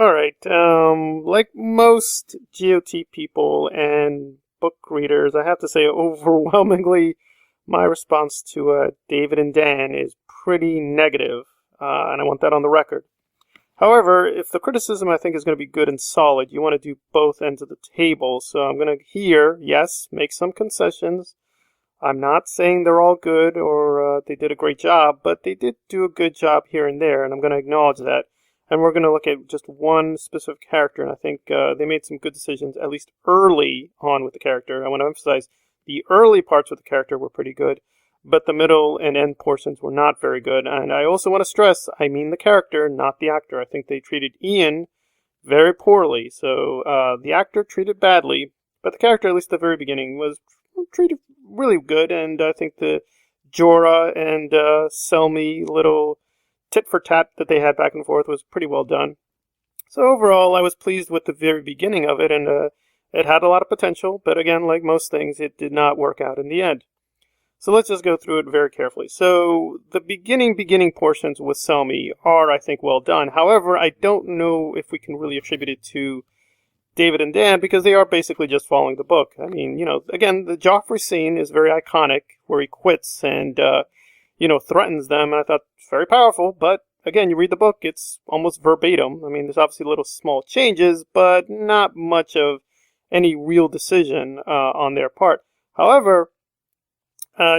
Alright, like most GOT people and book readers, I have to say overwhelmingly my response to David and Dan is pretty negative, and I want that on the record. However, if the criticism I think is going to be good and solid, you want to do both ends of the table, so I'm going to here, yes, make some concessions. I'm not saying they're all good or they did a great job, but they did do a good job here and there, and I'm going to acknowledge that. And we're going to look at just one specific character, and I think they made some good decisions, at least early on with the character. I want to emphasize the early parts with the character were pretty good, but the middle and end portions were not very good. And I also want to stress, I mean the character, not the actor. I think they treated Ian very poorly. So the actor treated badly, but the character, at least at the very beginning, was treated really good. And I think the Jorah and Selmy little tit for tat that they had back and forth was pretty well done. So overall, I was pleased with the very beginning of it, and it had a lot of potential, but again, like most things, it did not work out in the end. So let's just go through it very carefully. So the beginning portions with Selmy are, I think, well done. However, I don't know if we can really attribute it to David and Dan, because they are basically just following the book. I mean, again, the Joffrey scene is very iconic, where he quits and threatens them, and I thought it's very powerful, but again, you read the book, it's almost verbatim. I mean, there's obviously little small changes, but not much of any real decision on their part. However,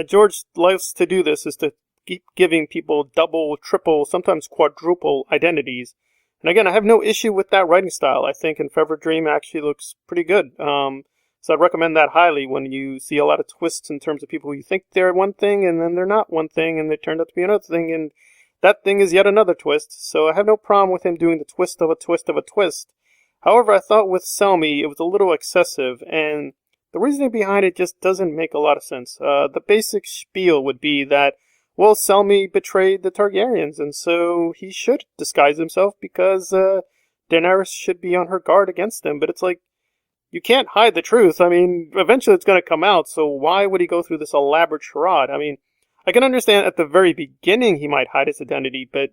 George loves to do this, is to keep giving people double, triple, sometimes quadruple identities. And again, I have no issue with that writing style. I think In Fever Dream actually looks pretty good. So I'd recommend that highly when you see a lot of twists in terms of people who you think they're one thing and then they're not one thing and they turned out to be another thing and that thing is yet another twist. So I have no problem with him doing the twist of a twist of a twist. However, I thought with Selmy it was a little excessive, and the reasoning behind it just doesn't make a lot of sense. The basic spiel would be that, well, Selmy betrayed the Targaryens, and so he should disguise himself because Daenerys should be on her guard against him. But it's like, you can't hide the truth. I mean, eventually it's going to come out, so why would he go through this elaborate charade? I mean, I can understand at the very beginning he might hide his identity, but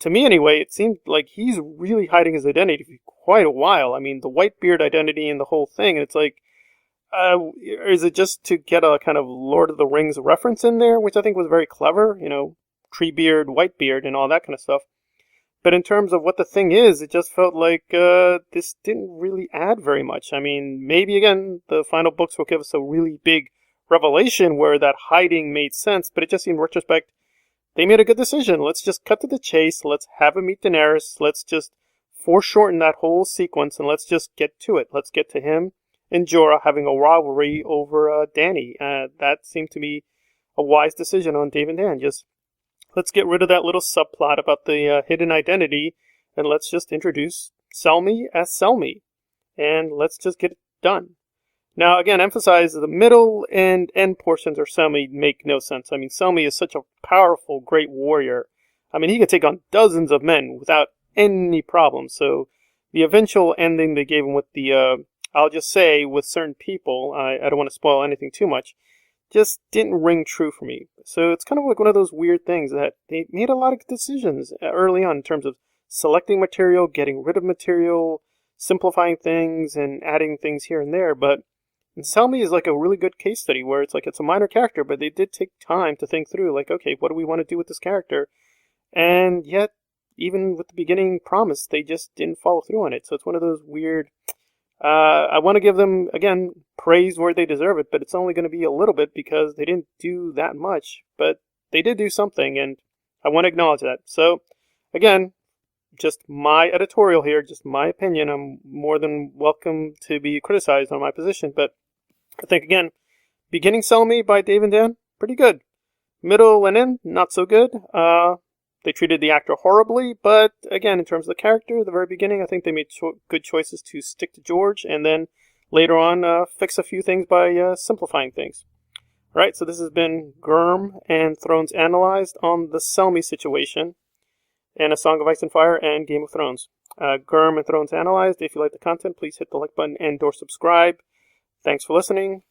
to me anyway, it seemed like he's really hiding his identity for quite a while. I mean, the Whitebeard identity and the whole thing, and it's like, is it just to get a kind of Lord of the Rings reference in there, which I think was very clever, Treebeard, Whitebeard, and all that kind of stuff. But in terms of what the thing is, it just felt like this didn't really add very much. I mean, maybe, again, the final books will give us a really big revelation where that hiding made sense, but it just seemed, in retrospect, they made a good decision. Let's just cut to the chase. Let's have him meet Daenerys. Let's just foreshorten that whole sequence, and let's just get to it. Let's get to him and Jorah having a rivalry over Dany. That seemed to me a wise decision on Dave and Dan. Just let's get rid of that little subplot about the hidden identity, and let's just introduce Selmy as Selmy, and let's just get it done. Now, again, emphasize the middle and end portions of Selmy make no sense. I mean, Selmy is such a powerful, great warrior. I mean, he can take on dozens of men without any problem. So the eventual ending they gave him with the, I'll just say, with certain people, I don't want to spoil anything too much, just didn't ring true for me. So it's kind of like one of those weird things that they made a lot of decisions early on in terms of selecting material, getting rid of material, simplifying things, and adding things here and there. But Selmy is like a really good case study where it's like it's a minor character, but they did take time to think through, like, okay, what do we want to do with this character? And yet, even with the beginning promise, they just didn't follow through on it. So it's one of those weird... I want to give them, again, praise where they deserve it, but it's only going to be a little bit because they didn't do that much. But they did do something, and I want to acknowledge that. So, again, just my editorial here, just my opinion. I'm more than welcome to be criticized on my position, but I think, again, beginning Selmy by Dave and Dan, pretty good. Middle and end, not so good. They treated the actor horribly, but again, in terms of the character, the very beginning, I think they made good choices to stick to George, and then later on fix a few things by simplifying things. All right, so this has been GRRM and Thrones Analyzed on the Selmy situation, and A Song of Ice and Fire and Game of Thrones. GRRM and Thrones Analyzed. If you like the content, please hit the like button and or subscribe. Thanks for listening.